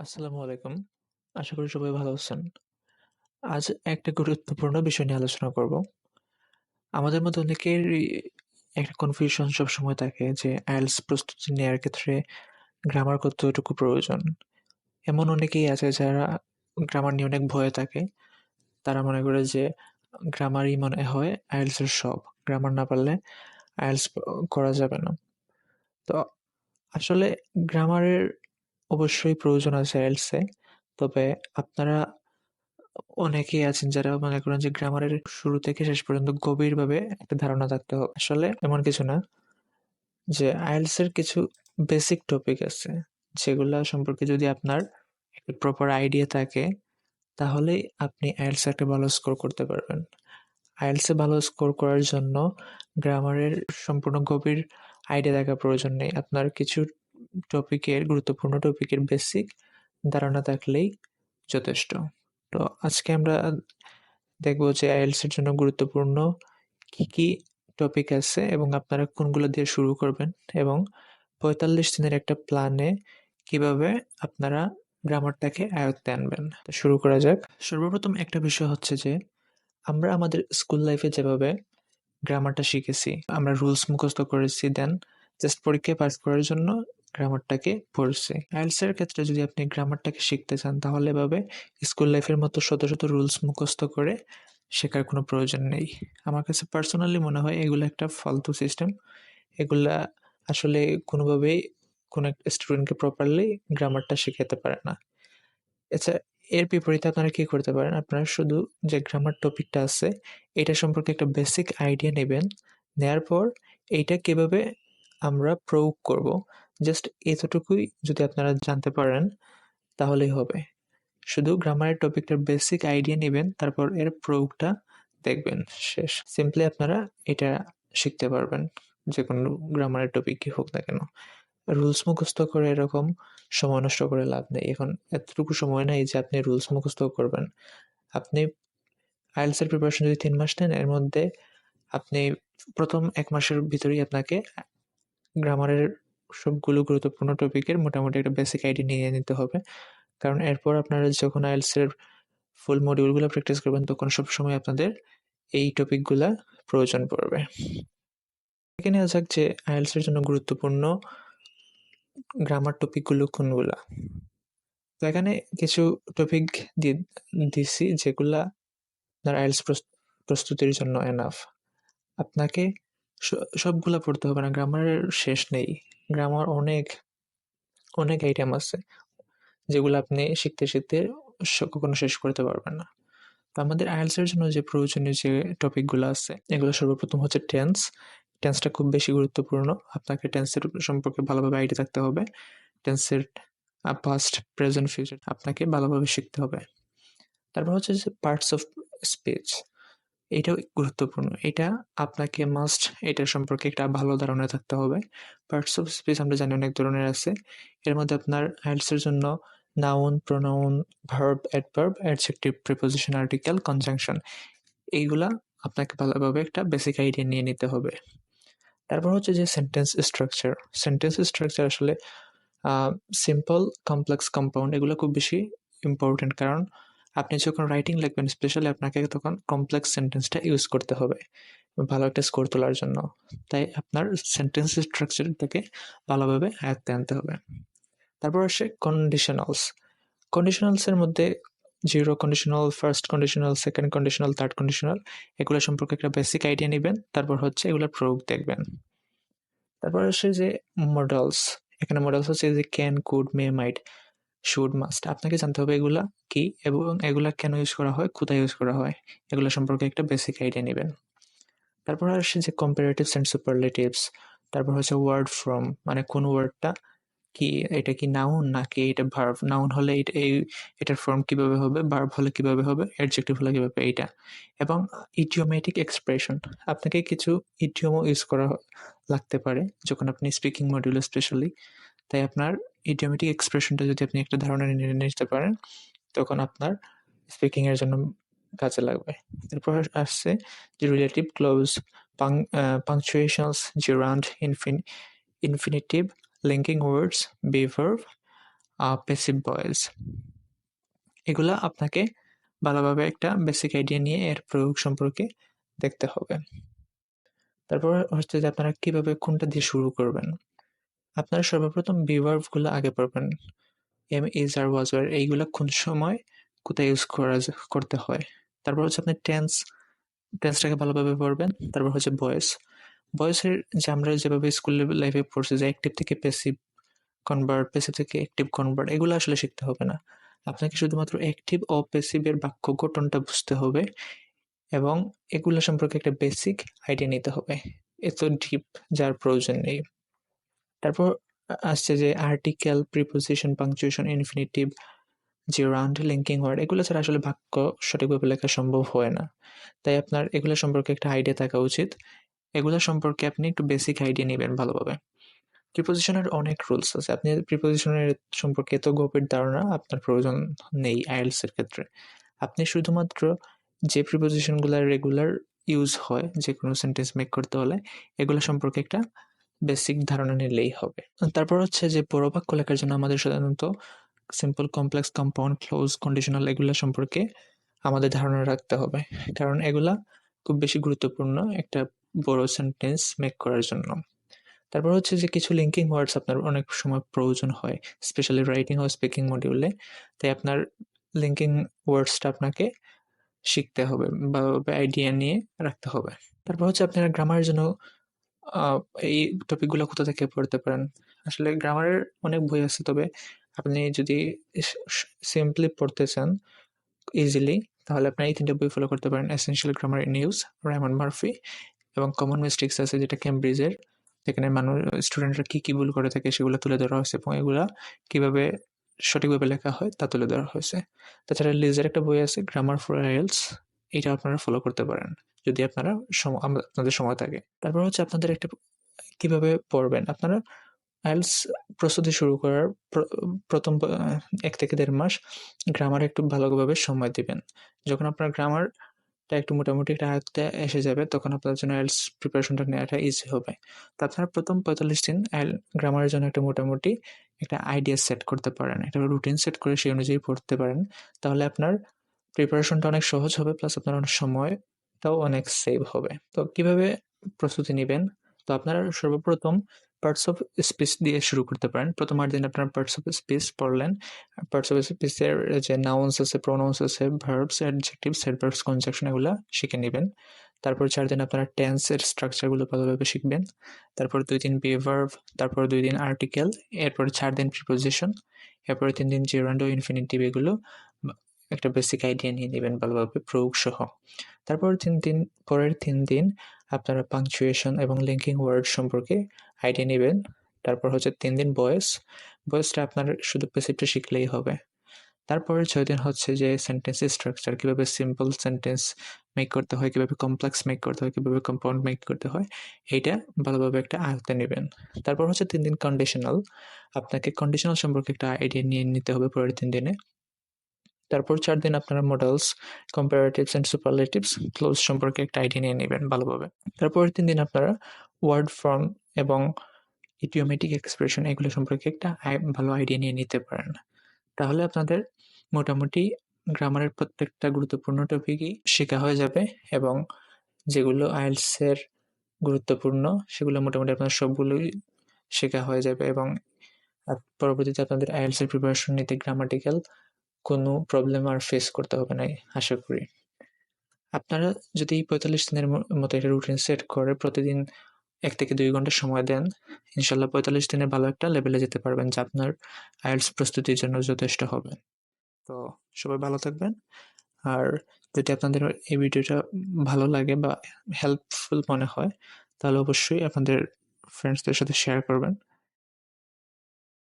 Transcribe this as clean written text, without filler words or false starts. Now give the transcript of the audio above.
আসসালামু আলাইকুম। আশা করি সবাই ভালো আছেন। আজ একটা গুরুত্বপূর্ণ বিষয় নিয়ে আলোচনা করব। আমাদের মধ্যে অনেকেরই একটা কনফিউশন সবসময় থাকে যে IELTS প্রস্তুতি নেয়ার ক্ষেত্রে গ্রামার কতটুকু প্রয়োজন? এমন অনেকেই আছে যারা গ্রামার নিয়ে অনেক ভয়ে থাকে। তারা মনে করে যে গ্রামারই মনে হয় IELTS এর সব। গ্রামার না পারলে IELTS করা যাবে না। তো আসলে গ্রামারের অবশ্যই প্রয়োজন আছে IELTS এ। তবে আপনারা অনেকেই আছেন যারা মনে করেন যে গ্রামারের শুরু থেকে শেষ পর্যন্ত গভীরভাবে একটা ধারণা থাকতে হবে। আসলে এমন কিছু না যে IELTS এর কিছু বেসিক টপিক আছে যেগুলা সম্পর্কে যদি আপনার একটা প্রপার আইডিয়া থাকে তাহলেই আপনি IELTS এ একটা ভালো স্কোর করতে পারবেন। IELTS এ ভালো স্কোর করার জন্য গ্রামারের সম্পূর্ণ গভীর আইডিয়া থাকা প্রয়োজন নেই। আপনার কিছু গুরুত্বপূর্ণ টপিকের বেসিক ধারণা থাকলেই যথেষ্ট। তো আজকে আমরা দেখব যে IELTS এর জন্য গুরুত্বপূর্ণ কি টপিক আছে এবং আপনারা কোনগুলো দিয়ে শুরু করবেন এবং ৪৫ দিনের একটা প্ল্যানে কিভাবে আপনারা গ্রামারটাকে আয়ত্তে আনবেন। তো শুরু করা যাক। সর্বপ্রথম একটা বিষয় হচ্ছে যে আমরা আমাদের স্কুল লাইফে যেভাবে গ্রামারটা শিখেছি, আমরা রুলস মুখস্থ করেছি, দেন জাস্ট পরীক্ষায় পাস করার জন্য গ্রামারটাকে পড়ছি। IELTS এর ক্ষেত্রে যদি আপনি গ্রামারটাকে শিখতে চান তাহলে এভাবে স্কুল লাইফের মতো শত শত রুলস মুখস্থ করে শেখার কোনো প্রয়োজন নেই। আমার কাছে পার্সোনালি মনে হয় এগুলো একটা ফালতু সিস্টেম। এগুলা আসলে কোনোভাবেই কোনো একটা স্টুডেন্টকে প্রপারলি গ্রামারটা শেখাতে পারে না। আচ্ছা, এর বিপরীতে আপনারা কি করতে পারেন? আপনারা শুধু যে গ্রামার টপিকটা আছে, এটা সম্পর্কে একটা বেসিক আইডিয়া নেবেন। নেয়ার পর এইটা কিভাবে আমরা প্রয়োগ করব, জাস্ট এতটুকুই যদি আপনারা জানতে পারেন তাহলেই হবে। শুধু গ্রামারের টপিকটার বেসিক আইডিয়া নিবেন, তারপর এর প্রয়োগটা দেখবেন, শেষ। সিম্পলি আপনারা এটা শিখতে পারবেন। যেকোনো গ্রামারের টপিকই হোক না কেন। রুলস মুখস্থ করে এরকম সময় নষ্ট করে লাভ নেই। এখন এতটুকু সময় নাই যে আপনি রুলস মুখস্থ করবেন। আপনি IELTS এর প্রিপারেশন যদি ৩ মাস নেন, এর মধ্যে আপনি ১ম ১ মাসের ভিতরেই আপনাকে গ্রামারের সবগুলো গুরুত্বপূর্ণ টপিকের মোটামুটি একটা বেসিক আইডিয়া নিয়ে নিতে হবে। কারণ এরপর আপনারা যখন IELTS এর ফুল মডিউলগুলো প্র্যাকটিস করবেন তখন সবসময় আপনাদের এই টপিকগুলা প্রয়োজন পড়বে। দেখে নেওয়া যাক যে IELTS এর জন্য গুরুত্বপূর্ণ গ্রামার টপিকগুলো কোনগুলা। তো এখানে কিছু টপিক দিছি যেগুলা আপনার IELTS প্রস্তুতির জন্য এনাফ। আপনাকে স সবগুলা পড়তে হবে না। গ্রামারের শেষ নেই। গ্রামার অনেক, অনেক আইটেম আছে যেগুলো আপনি শিখতে, শিখতে কখনো শেষ করতে পারবেন না। তো আমাদের IELTS এর জন্য যে প্রয়োজনীয় যে টপিকগুলো আছে এগুলো সর্বপ্রথম হচ্ছে টেন্স। টেন্সটা খুব বেশি গুরুত্বপূর্ণ। আপনাকে টেন্সের সম্পর্কে ভালোভাবে আইডিয়া থাকতে হবে। টেন্সের পাস্ট, প্রেজেন্ট, ফিউচার আপনাকে ভালোভাবে শিখতে হবে। তারপর হচ্ছে যে পার্টস অফ স্পিচ, এটাও গুরুত্বপূর্ণ। এটা আপনাকে মাস্ট এটার সম্পর্কে একটা ভালো ধারণা থাকতে হবে। পার্টস অফ স্পিচ আমরা জানি অনেক ধরনের আছে। এর মধ্যে আপনার IELTS এর জন্য noun, pronoun, verb, adverb, adjective, preposition, article, conjunction এইগুলা আপনাকে ভালোভাবে একটা বেসিক আইডিয়া নিয়ে নিতে হবে। তারপর হচ্ছে যে সেন্টেন্স স্ট্রাকচার। সেন্টেন্স স্ট্রাকচার আসলে সিম্পল, কমপ্লেক্স, কম্পাউন্ড এগুলো খুব বেশি ইম্পর্টেন্ট। কারণ আপনি যখন রাইটিং লিখবেন স্পেশালি আপনাকে তখন কমপ্লেক্স সেন্টেন্সটা ইউজ করতে হবে ভালো একটা স্কোর তোলার জন্য। তাই আপনার সেন্টেন্স স্ট্রাকচারটাকে ভালোভাবে আয়ত্তে আনতে হবে। তারপর আসে কন্ডিশনালস। কন্ডিশনালসের মধ্যে zero conditional, first conditional, second conditional, third conditional এগুলো সম্পর্কে একটা বেসিক আইডিয়া নেবেন। তারপর হচ্ছে এগুলোর প্রয়োগ দেখবেন। তারপর আসে যে মডেলস। এখানে মডেলস হচ্ছে যে can, could, may, might, should, must. আপনাকে জানতে হবে এগুলা কি এবং এগুলা কেন ইউজ করা হয়, কোথায় ইউজ করা হয়, এগুলো সম্পর্কে একটা বেসিক আইডিয়া নেবেন। তারপর আসে যে কম্পারেটিভস অ্যান্ড সুপারলেটিভস। তারপর হচ্ছে ওয়ার্ড ফ্রম, মানে কোন ওয়ার্ডটা কি, এটা কি নাউন নাকি এটা ভার্ব। নাউন হলে এটার ফর্ম কিভাবে হবে, ভার্ব হলে কিভাবে হবে, অ্যাডজেক্টিভ হলে কিভাবে, এইটা। এবং ইডিওমেটিক এক্সপ্রেশন, আপনাকে কিছু ইডিওমও ইউজ করা লাগতে পারে যখন আপনি স্পিকিং মডিউলে স্পেশালি। তাই আপনার ইডিওমেটিক এক্সপ্রেশনটা যদি আপনি একটা ধারণা নিয়ে নিতে পারেন তখন আপনার স্পিকিংয়ের জন্য কাজে লাগবে। এরপর আসছে যে relative close, punctuations, gerund, infinitive, linking words, be verb, passive voice. এগুলা আপনাকে ভালোভাবে একটা বেসিক আইডিয়া নিয়ে এর প্রয়োগ সম্পর্কে দেখতে হবে। তারপর হচ্ছে যে আপনারা কিভাবে কোনটা দিয়ে শুরু করবেন। আপনারা সর্বপ্রথম verb গুলো আগে পড়বেন। am, is, are, was, were এইগুলা কোন সময় কোথায় ইউজ করতে হয়। তারপর হচ্ছে আপনি টেন্সটাকে ভালোভাবে পড়বেন। তারপর হচ্ছে ভয়েসের যে আমরা যেভাবে স্কুল লাইফে পড়ছি যে অ্যাক্টিভ থেকে প্যাসিভ কনভার্ট, প্যাসিভ থেকে অ্যাক্টিভ কনভার্ট, এগুলো আসলে শিখতে হবে না। আপনাকে শুধুমাত্র অ্যাক্টিভ ও প্যাসিভের বাক্য গঠনটা বুঝতে হবে এবং এগুলো সম্পর্কে একটা বেসিক আইডিয়া নিতে হবে। এত ডিপ যার প্রয়োজন নেই। তারপর আসছে যে article, preposition, punctuation, infinitive, gerund, linking word, এগুলো ছাড়া আসলে বাক্য সঠিকভাবে লেখা সম্ভব হয় না। তাই আপনার এগুলো সম্পর্কে একটা আইডিয়া থাকা উচিত। এগুলো সম্পর্কে আপনি একটু বেসিক আইডিয়া নেবেন ভালোভাবে। প্রিপোজিশনের অনেক রুলস আছে। আপনি প্রিপোজিশনের সম্পর্কে এত গভীর ধারণা আপনার প্রয়োজন নেই আইএলটিএস এর ক্ষেত্রে। আপনি শুধুমাত্র যে প্রিপোজিশনগুলো রেগুলার ইউজ হয় যে কোনো সেন্টেন্স মেক করতে হলে, এগুলো সম্পর্কে একটা বেসিক ধারণা নিলেই হবে। তারপর হচ্ছে যে বড় বাক্য লেখার জন্য আমাদের সাধারণত simple, complex, compound, close, conditional এগুলো সম্পর্কে আমাদের ধারণা রাখতে হবে। কারণ এগুলা খুব বেশি গুরুত্বপূর্ণ একটা বড় সেন্টেন্স মেক করার জন্য। তারপর হচ্ছে যে কিছু লিঙ্কিং ওয়ার্ডস আপনার অনেক সময় প্রয়োজন হয়, স্পেশালি রাইটিং ও স্পিকিং মডিউলে। তাই আপনার লিঙ্কিং ওয়ার্ডসটা আপনাকে শিখতে হবে বা আইডিয়া নিয়ে রাখতে হবে। তারপর হচ্ছে আপনারা গ্রামারের জন্য এই টপিকগুলো কোথা থেকে পড়তে পারেন। আসলে গ্রামারের অনেক বই আছে, তবে আপনি যদি সিম্পলি পড়তে চান ইজিলি, তাহলে আপনার এই 3টা বই ফলো করতে পারেন। Essential grammar in use, Raymond Murphy, এবং কমন মিস্টেক্স আছে যেটা কেমব্রিজের, যেখানে স্টুডেন্টরা কি ভুল করে থাকে সেগুলো তুলে ধরা হয়েছে এবং এগুলা কিভাবে সঠিকভাবে লেখা হয় তা তুলে ধরা হয়েছে। তাছাড়া লিজের একটা বই আছে, গ্রামার ফর আইএলটিএস, এটা আপনারা ফলো করতে পারেন যদি আপনারা আপনাদের সময় থাকে। তারপর হচ্ছে আপনাদের একটা কিভাবে পড়বেন। আপনারা আইএলটিএস প্রস্তুতি শুরু করার প্রথম 1 থেকে 1.5 মাস গ্রামারে একটু ভালোভাবে সময় দিবেন। যখন আপনার গ্রামারটা একটু মোটামুটি একটা আয়ত্তে এসে যাবে, তখন আপনার জন্য আইএলটিএস প্রিপারেশনটা নেওয়াটা ইজি হবে। তো আপনারা প্রথম 45 দিন গ্রামারের জন্য একটা মোটামুটি একটা আইডিয়া সেট করতে পারেন, একটা রুটিন সেট করে সেই অনুযায়ী পড়তে পারেন। তাহলে আপনার প্রিপারেশনটা অনেক সহজ হবে, প্লাস আপনার অনেক সময়টাও অনেক সেভ হবে। তো কিভাবে প্রস্তুতি নিবেন? তো আপনারা সর্বপ্রথম পার্টস অফ স্পিচ দিয়ে শুরু করতে পারেন। প্রথম 8 দিন আপনারা পার্টস অফ স্পিচ পড়লেন। পার্টস অফ স্পিচের যে নাউন্স আছে, প্রোনাউন্স আছে, ভার্বস, অ্যাডজেক্টিভস, অ্যাডভার্বস, কনজাংশন এগুলা শিখে নিবেন। তারপর 4 দিন আপনারা টেন্সের স্ট্রাকচারগুলো ভালোভাবে শিখবেন। তারপর 2 দিন বি ভার্ব, তারপর 2 দিন আর্টিকেল, এরপর 4 দিন প্রিপোজিশন, এরপরে 3 দিন জিরান্ড ও ইনফিনিটিভ, এগুলো একটা বেসিক আইডিয়া নিয়ে নেবেন ভালোভাবে প্রয়োগ সহ। তারপর পরের 3 দিন আপনারা পাংচুয়েশন এবং লিঙ্কিং ওয়ার্ড সম্পর্কে আইডিয়া নেবেন। তারপর হচ্ছে 3 দিন ভয়েসটা আপনার শুধু প্যাসিভটা শিখলেই হবে। তারপরের 6 দিন হচ্ছে যে সেন্টেন্সের স্ট্রাকচার, কিভাবে সিম্পল সেন্টেন্স মেক করতে হয়, কিভাবে কমপ্লেক্স মেক করতে হয়, কিভাবে কম্পাউন্ড মেক করতে হয়, এইটা ভালোভাবে একটা আয়ত্তে নেবেন। তারপর হচ্ছে 3 দিন কন্ডিশনাল, আপনাকে কন্ডিশনাল সম্পর্কে একটা আইডিয়া নিয়ে নিতে হবে পরের 3 দিনে। তারপর 4 দিন আপনারা মডেলস, কম্পারেটিভস অ্যান্ড সুপারলেটিভস, ক্লোজ সম্পর্কে একটা আইডিয়া নিয়ে নেবেন ভালোভাবে। তারপরের 3 দিন আপনারা ওয়ার্ড ফর্ম এবং ইডিওমেটিক এক্সপ্রেশন এগুলো সম্পর্কে একটা ভালো আইডিয়া নিয়ে নিতে পারেন। তাহলে আপনাদের মোটামুটি গ্রামারের প্রত্যেকটা গুরুত্বপূর্ণ টপিকই শেখা হয়ে যাবে এবং যেগুলো আইএলটিএস গুরুত্বপূর্ণ সেগুলো মোটামুটি আপনার সবগুলোই শেখা হয়ে যাবে এবং পরবর্তীতে আপনাদের আইএলটিএস প্রিপারেশন নিতে গ্রামাটিক্যাল কোনো প্রবলেম আর ফেস করতে হবে না আশা করি। আপনারা যদি 45 দিনের মতো একটা রুটিন সেট করে প্রতিদিন 1 থেকে 2 ঘন্টা সময় দেন, ইনশাল্লাহ 45 দিনে ভালো একটা লেভেলে যেতে পারবেন, যা আপনার আইএলটিএস প্রস্তুতির জন্য যথেষ্ট হবে। তো সবাই ভালো থাকবেন। আর যদি আপনাদের এই ভিডিওটা ভালো লাগে বা হেল্পফুল মনে হয়, তাহলে অবশ্যই আপনাদের ফ্রেন্ডসদের সাথে শেয়ার করবেন।